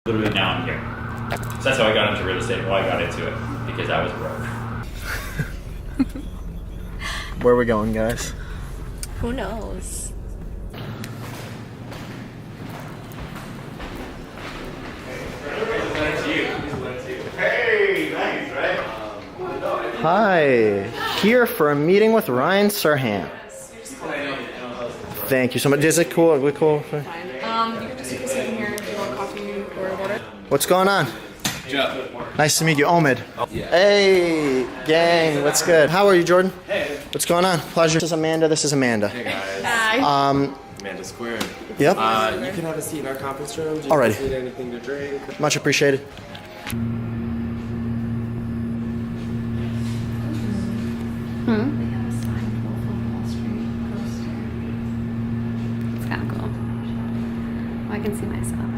Literally now I'm here. So that's how I got into real estate, why I got into it, because I was broke. Where are we going, guys? Who knows? Hey, nice, right? Hi, here for a meeting with Ryan Serhant. Thank you so much. Is it cool? Are we cool? You can just sit in here if you want coffee or water. What's going on? Joe. Nice to meet you, Omid. Hey, gang, what's good? How are you, Jordan? Hey. What's going on? Pleasure. This is Amanda. This is Amanda. Hey guys. Hi. Amanda Squared. Yep. You can have a seat in our conference room. Do you Alrighty. guys need anything to drink? Much appreciated. They have a signed Wolf of Wall Street poster. It's kind of cool. Oh, I can see myself.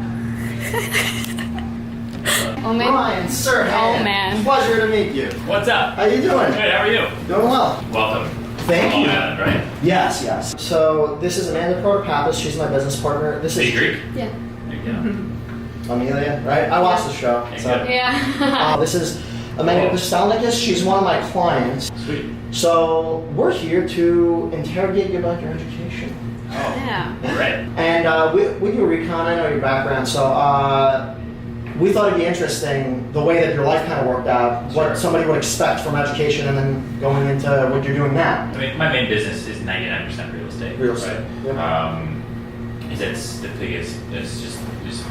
Oh man. Ryan Serhant. Oh man. Pleasure to meet you. What's up? How you doing? Good, how are you? Doing well. Welcome. Thank Long you. Island, right? Yes, yes. So this is Amanda Protopappas. She's my business partner. This Big is Greek? Yeah. There you go. Amelia, right? I watched the show. Okay, So. good. Yeah. This is Amanda Pastalikis. She's one of my clients. Sweet. So we're here to interrogate you about your education. Oh, Yeah. right. And we do a recon. I know your background. So we thought it'd be interesting the way that your life kind of worked out, Sure. what somebody would expect from education and then going into what you're doing now. I mean, my main business is 99% real estate. Real estate, Right? yep. It's the biggest, it's just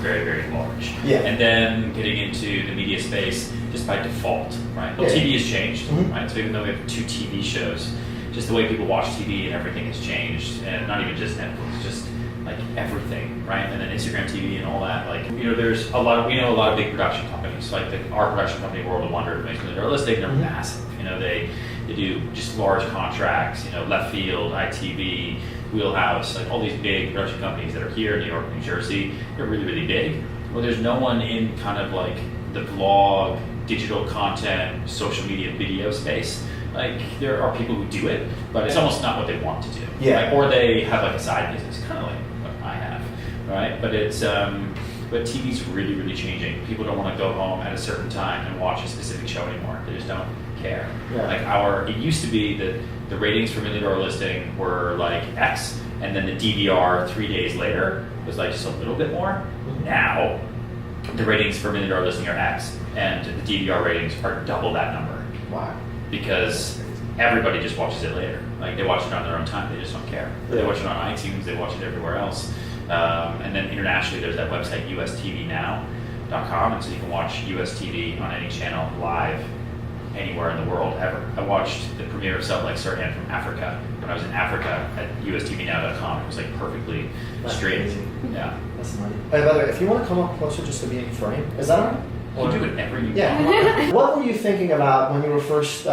very, very large. Yeah. And then getting into the media space just by default, right? Well, Yeah. TV has changed, Mhm. right? So even though we have 2 TV shows, just the way people watch TV and everything has changed, and not even just Netflix, just like everything, right? And then Instagram TV and all that. Like, you know, there's a lot of, we know a lot of big production companies, like our production company, World of Wonder, makes me realistic, they're Mhm. massive. You know, they do just large contracts, you know, Left Field, ITV, Wheelhouse, like all these big production companies that are here in New York, New Jersey, they're really, really big. Well, there's no one in kind of like the blog, digital content, social media, video space. Like, there are people who do it, but it's almost not what they want to do. Yeah. Right? Or they have like a side business, kind of like what I have, right? But it's, but TV's really, really changing. People don't want to go home at a certain time and watch a specific show anymore. They just don't care. Yeah. Like it used to be that the ratings for million dollar listing were like X, and then the DVR 3 days later was like just a little bit more. Now, the ratings for million dollar listing are X, and the DVR ratings are double that number. Wow. Because everybody just watches it later. Like, they watch it on their own time, they just don't care. But they watch it on iTunes, they watch it everywhere else. And then internationally, there's that website, ustvnow.com, and so you can watch US TV on any channel live anywhere in the world ever. I watched the premiere of Salt Lake Serhant from Africa when I was in Africa at ustvnow.com. It was like perfectly That's streamed. crazy. Yeah. That's money. Hey, by the way, if you want to come up closer just to be in frame, is that all right? You do whatever you Yeah. What were you thinking about when you were first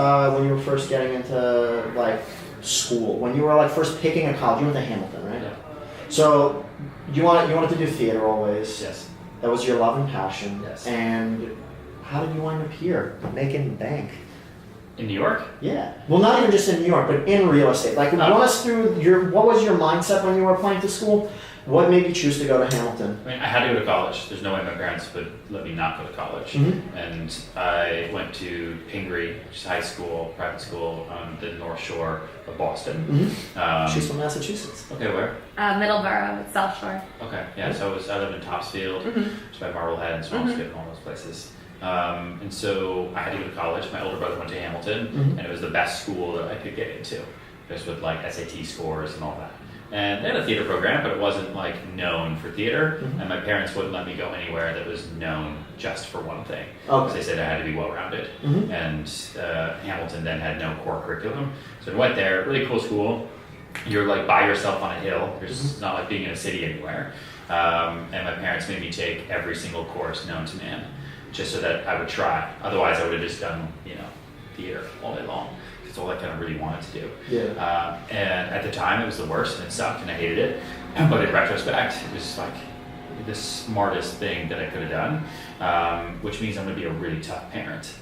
getting into like school? When you were like first picking a college, you went to Hamilton, right? Yeah. So you wanted to do theater always. Yes. That was your love and passion. Yes. And how did you wind up here making bank? In New York? Yeah. Well, not even just in New York, but in real estate. Like, run us through what was your mindset when you were applying to school? What made you choose to go to Hamilton? I mean, I had to go to college. There's no way my parents would let me not go to college. Mhm. And I went to Foundry, which is high school, private school on the North Shore of Boston. She's from Massachusetts. Okay, where? Middleborough, South Shore. Okay, yeah. So I lived in Topsfield, just by Marblehead and Swampscott and all those places. And so I had to go to college. My older brother went to Hamilton, and it was the best school that I could get into, just with like SAT scores and all that. And they had a theater program, but it wasn't like known for theater. And my parents wouldn't let me go anywhere that was known just for one thing. Because they said I had to be well-rounded. And Hamilton then had no core curriculum. So I went there, really cool school. You're like by yourself on a hill. There's not like being in a city anywhere. And my parents made me take every single course known to man, just so that I would try. Otherwise, I would have just done, theater all day long. That's all I kind of really wanted to do. Yeah. And at the time, it was the worst, and it sucked, and I hated it. But in retrospect, it was like the smartest thing that I could have done, which means I'm going to be a really tough parent.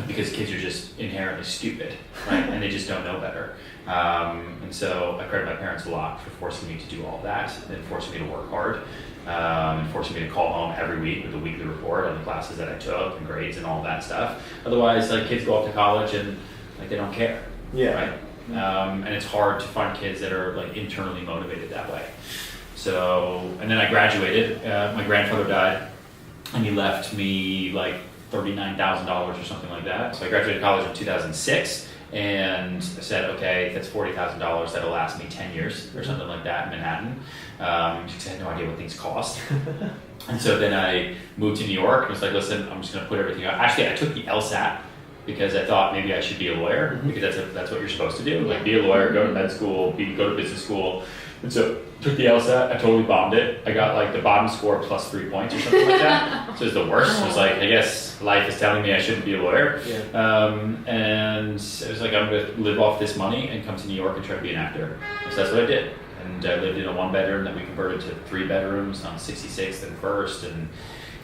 because kids are just inherently stupid, right? And they just don't know better. And so I credit my parents a lot for forcing me to do all that and forcing me to work hard. And forcing me to call home every week with a weekly report on the classes that I took and grades and all that stuff. Otherwise, like, kids go off to college and like they don't care, right? And it's hard to find kids that are like internally motivated that way. So, and then I graduated. My grandfather died, and he left me like $39,000 or something like that. So I graduated college in 2006. And I said, okay, that's $40,000. That'll last me 10 years or something like that in Manhattan. Because I had no idea what things cost. And so then I moved to New York and was like, listen, I'm just going to put everything out. Actually, I took the LSAT because I thought maybe I should be a lawyer, because that's what you're supposed to do. Like, be a lawyer, go to med school, go to business school. And so took the LSAT, I totally bombed it. I got like the bottom score plus 3 points or something like that. So it was the worst. It was like, I guess life is telling me I shouldn't be a lawyer. And it was like, I'm going to live off this money and come to New York and try to be an actor. So that's what I did. And I lived in a 1-bedroom that we converted to 3 bedrooms on 66th and 1st, and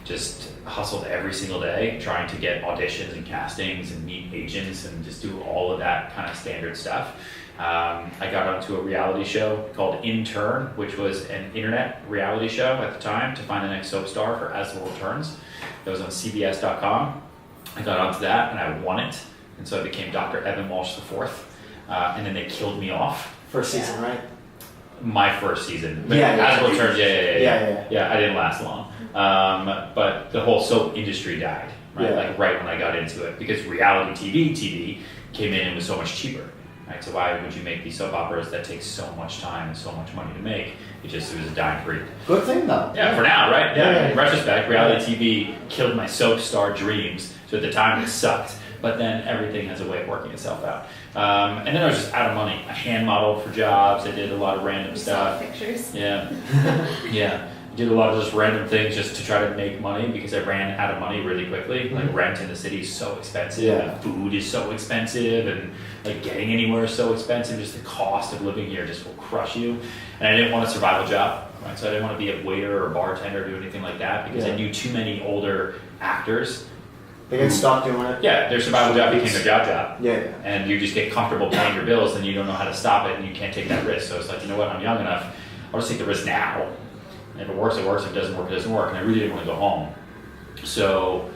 just hustled every single day trying to get auditions and castings and meet agents and just do all of that kind of standard stuff. I got onto a reality show called Intern, which was an internet reality show at the time to find the next soap star for As the World Turns. That was on CBS.com. I got onto that and I won it. And so I became Dr. Evan Walsh IV. And then they killed me off. First season, right? My first season. Yeah, As the World Turns, yeah. Yeah, I didn't last long. But the whole soap industry died, right? Like right when I got into it, because reality TV came in and was so much cheaper. Right, so why would you make these soap operas that take so much time and so much money to make? It was a dying breed. Good thing though. Yeah, for now, right? Yeah. In retrospect, reality TV killed my soap star dreams. So at the time it sucked, but then everything has a way of working itself out. And then I was just out of money. I hand modeled for jobs. I did a lot of random stuff. Pictures. Yeah, yeah. Did a lot of just random things just to try to make money, because I ran out of money really quickly. Like, rent in the city is so expensive, and food is so expensive, and like getting anywhere is so expensive. Just the cost of living here just will crush you. And I didn't want a survival job, right? So I didn't want to be a waiter or a bartender or do anything like that, because I knew too many older actors. They get stuck doing it. Yeah, their survival job became their job. Yeah. And you just get comfortable paying your bills, and you don't know how to stop it, and you can't take that risk. So it's like, you know what, I'm young enough, I'll just take the risk now. If it works, it works. If it doesn't work, it doesn't work. And I really didn't want to go home. So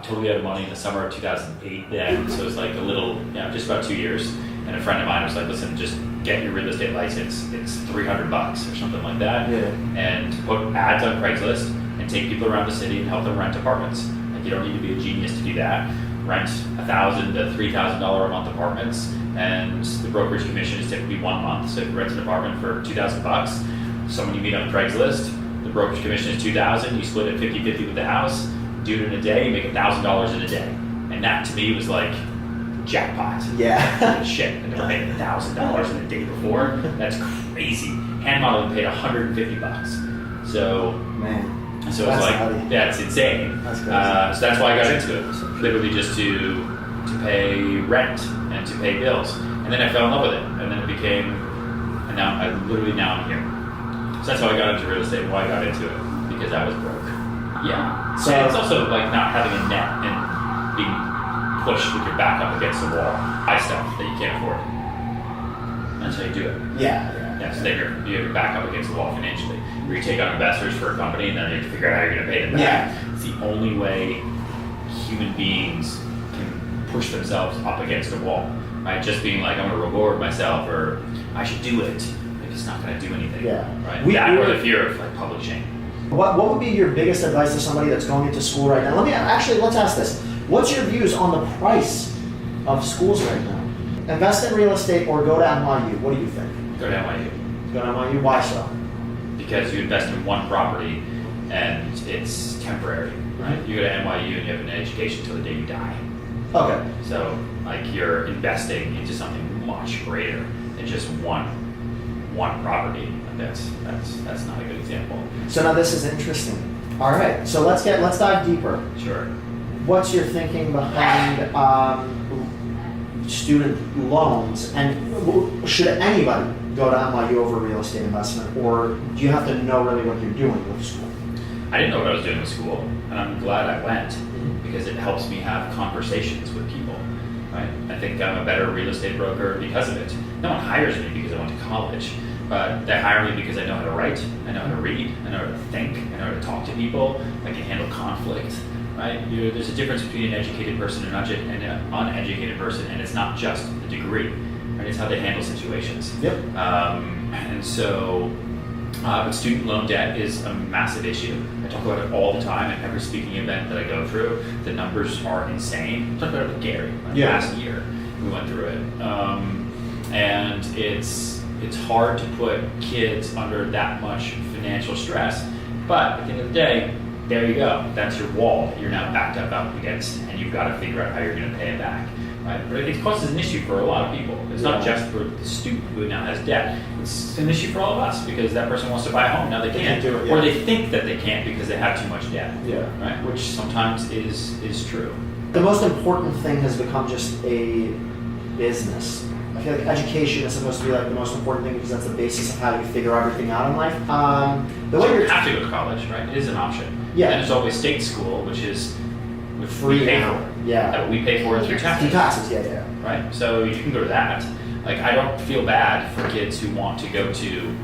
totally out of money in the summer of 2008 then. So it was like a little, just about 2 years. And a friend of mine was like, listen, just get your real estate license. It's $300 or something like that. Yeah. And put ads on Craigslist and take people around the city and help them rent apartments. Like, you don't need to be a genius to do that. Rent $1,000 to $3,000 a month apartments. And the brokerage commission is typically 1 month. So if you rent an apartment for $2,000, someone you meet on Craigslist, the brokerage commission is $2,000, you split it 50-50 with the house, do it in a day, you make $1,000 in a day. And that to me was like jackpot. Yeah. Shit, I never made $1,000 in a day before. That's crazy. Hand modeling paid $150. So, man. So it's like, that's insane. That's crazy. So that's why I got into it. Literally just to pay rent and to pay bills. And then I fell in love with it. And then it became, and now I'm here. So that's how I got into real estate and why I got into it, because I was broke. Yeah. So it's also like not having a net and being pushed with your back up against the wall. Buy stuff that you can't afford. That's how you do it. Yeah. So then you have your back up against the wall financially. Where you take on investors for a company and then you have to figure out how you're going to pay them back. Yeah. It's the only way human beings can push themselves up against a wall. Right? Just being like, I'm going to reward myself, or I should do it. It's not going to do anything. Yeah. Right. Or the fear of like publishing. What would be your biggest advice to somebody that's going into school right now? Let's ask this. What's your views on the price of schools right now? Invest in real estate or go to NYU? What do you think? Go to NYU. Go to NYU. Why so? Because you invest in one property and it's temporary. Right. You go to NYU and you have an education until the day you die. Okay. So like you're investing into something much greater than just one property. That's not a good example. So now this is interesting. All right, so let's dive deeper. Sure. What's your thinking behind student loans, and should anybody go to NYU over real estate investment, or do you have to know really what you're doing with school? I didn't know what I was doing with school, and I'm glad I went because it helps me have conversations with people. Right? I think I'm a better real estate broker because of it. No one hires me because I went to college, but they hire me because I know how to write, I know how to read, I know how to think, I know how to talk to people, I can handle conflict. Right? There's a difference between an educated person and an uneducated person, and it's not just the degree. Right? It's how they handle situations. Yep. And so, but student loan debt is a massive issue. I talk about it all the time at every speaking event that I go through. The numbers are insane. I talked about it with Gary last year. We went through it, and it's hard to put kids under that much financial stress. But at the end of the day, there you go. That's your wall that you're now backed up against, and you've got to figure out how you're going to pay it back. Right? But it causes an issue for a lot of people. It's not just for the student who now has debt. It's an issue for all of us because that person wants to buy a home, now they can't do it, or they think that they can't because they have too much debt. Yeah. Right? Which sometimes is true. The most important thing has become just a business. I feel like education is supposed to be like the most important thing because that's the basis of how you figure everything out in life. The way You you're have to go to college, right? It is an option. Yeah. And there's always state school, which is free we pay now. for. Yeah. That we pay for it through Through taxes. taxes, yeah. Right? So you can go to that. Like, I don't feel bad for kids who want to go to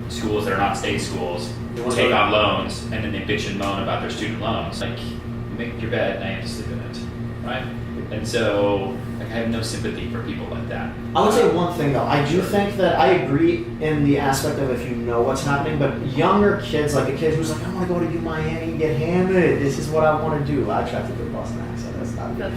schools that are not state schools, take on loans, and then they bitch and moan about their student loans. Like, you make your bed, now you have to sleep in it. Right? And so, like, I have no sympathy for people like that. I would say one thing though, I do think that I agree in the aspect of if you know what's happening, but younger kids, like a kid who's like, I want to go to U Miami and get hammered, this is what I want to do. I try to do a Boston accent, that's not good.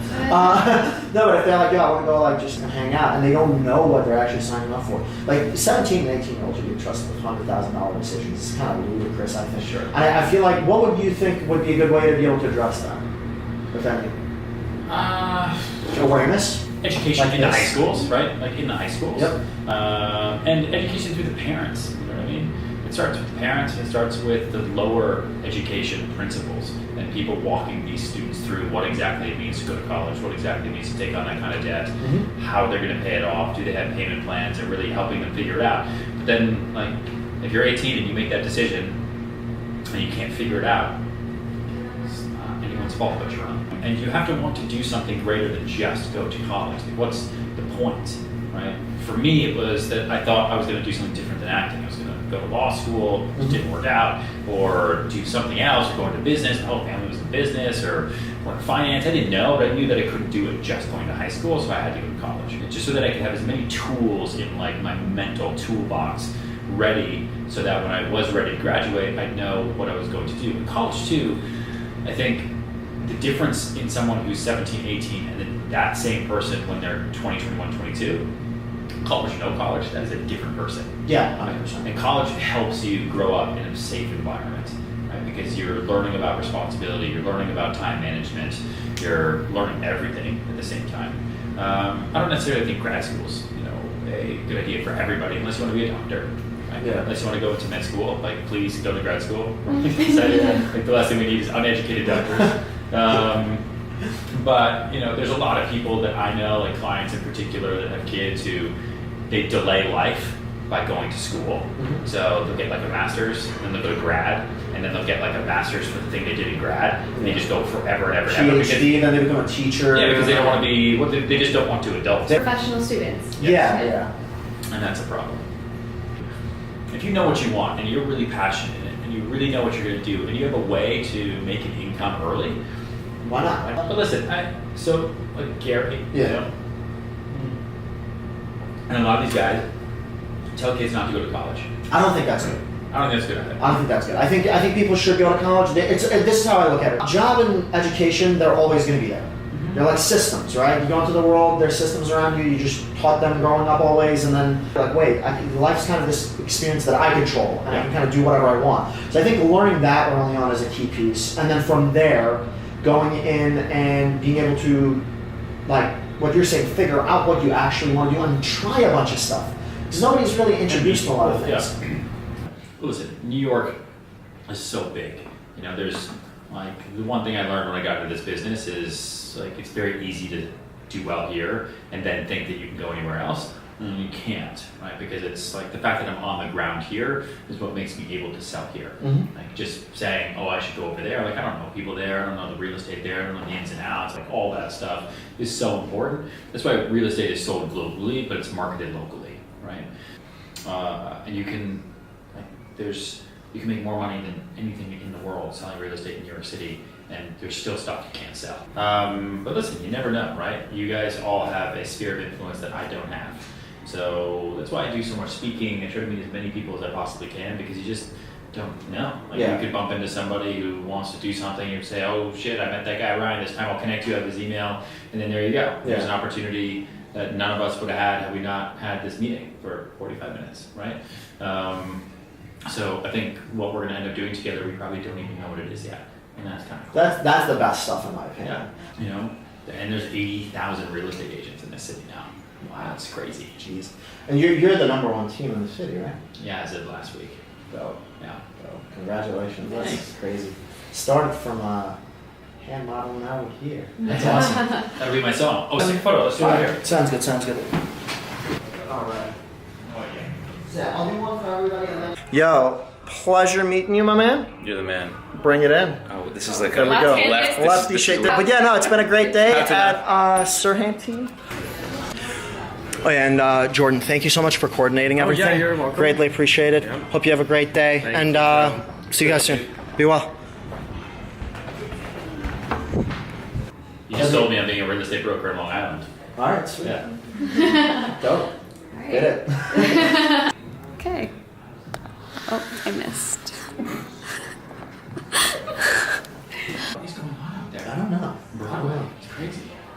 No, but if they're like, yeah, I want to go like just hang out, and they don't know what they're actually signing up for. Like 17 and 18 year olds are being trusted with $100,000 decisions. It's kind of ludicrous, I think. Sure. I feel like, what would you think would be a good way to be able to address that, if any? Awareness? Education Like in the this. high schools, right? Like in the high schools. Yep. And education through the parents, you know what I mean? It starts with the parents, and it starts with the lower education principals and people walking these students through what exactly it means to go to college, what exactly it means to take on that kind of debt, how they're going to pay it off, do they have payment plans, and really helping them figure it out. But then, like, if you're 18 and you make that decision and you can't figure it out, it's not anyone's fault but your own. And you have to want to do something greater than just go to college. Like, what's the point, right? For me, it was that I thought I was going to do something different than acting. I was going to go to law school, which didn't work out, or do something else, or go into business. My whole family was in business, or in finance. I didn't know, but I knew that I couldn't do it just going to high school, so I had to go to college. Just so that I could have as many tools in like my mental toolbox ready, so that when I was ready to graduate, I'd know what I was going to do. In college too, I think the difference in someone who's 17, 18, and then that same person when they're 20, 21, 22, college or no college, that is a different person. Yeah, 100%. And college helps you grow up in a safe environment, right? Because you're learning about responsibility, you're learning about time management, you're learning everything at the same time. I don't necessarily think grad school's, a good idea for everybody, unless you want to be a doctor. Right? Yeah. Unless you want to go into med school, like please go to grad school. So, like the last thing we need is uneducated doctors. But there's a lot of people that I know, like clients in particular, that have kids who they delay life by going to school. So they'll get like a master's, and then they'll go to grad, and then they'll get like a master's for the thing they did in grad, and they just go forever and ever and ever. PhD, then they become a teacher. Yeah, because they don't want to be. Well, they just don't want to adult. Professional students. Yeah. And that's a problem. If you know what you want, and you're really passionate in it, and you really know what you're going to do, and you have a way to make an income early, Why not? but listen, so like Gary, Yeah. and a lot of these guys tell kids not to go to college. I don't think that's good. I don't think that's a good idea. I don't think that's good. I think people should go to college. This is how I look at it. Job and education, they're always going to be there. They're like systems, right? You go into the world, there's systems around you. You just taught them growing up always, and then you're like, wait, life's kind of this experience that I control, and I can kind of do whatever I want. So I think learning that early on is a key piece, and then from there, going in and being able to, like what you're saying, figure out what you actually want to do and try a bunch of stuff. Because nobody's really introduced to a lot of things. Yeah. Listen, New York is so big. There's like the one thing I learned when I got into this business is like it's very easy to do well here and then think that you can go anywhere else. And you can't, right? Because it's like the fact that I'm on the ground here is what makes me able to sell here. Like just saying, oh, I should go over there. Like I don't know people there. I don't know the real estate there. I don't know the ins and outs. Like all that stuff is so important. That's why real estate is sold globally, but it's marketed locally, right? And you can, like, you can make more money than anything in the world selling real estate in New York City, and there's still stuff you can't sell. But listen, you never know, right? You guys all have a sphere of influence that I don't have. So that's why I do so much speaking. I try to meet as many people as I possibly can, because you just don't know. Like you could bump into somebody who wants to do something and you say, oh shit, I met that guy Ryan, this time I'll connect you, I have his email, and then there you go. There's an opportunity that none of us would have had we not had this meeting for 45 minutes, right? So I think what we're gonna end up doing together, we probably don't even know what it is yet. And that's kind of cool. That's the best stuff in my opinion. Yeah, you know, and there's 80,000 real estate agents in this city now. Wow, it's crazy. Jeez. And you're the number one team in the city, right? Yeah, as of last week. So, Yeah. congratulations. That's crazy. Started from hand modeling out here. That's awesome. That'll be my song. Oh, take a photo. Let's do it right here. Sounds good, sounds good. All right. I'll do one for everybody and then... Yo, pleasure meeting you, my man. You're the man. Bring it in. Oh, this is like There we go. Lefty shake. But yeah, no, it's been a great day How's it at Serhant Team. Oh yeah, and Jordan, thank you so much for coordinating everything. yeah, you're welcome. Greatly appreciated. Yeah. Hope you have a great day. Thank and you. see you guys soon. Be well. You just told me I'm being a real estate broker in Long Island. All right, sweet. Yeah. Dope. All right. Did it. Okay. Oh, I missed.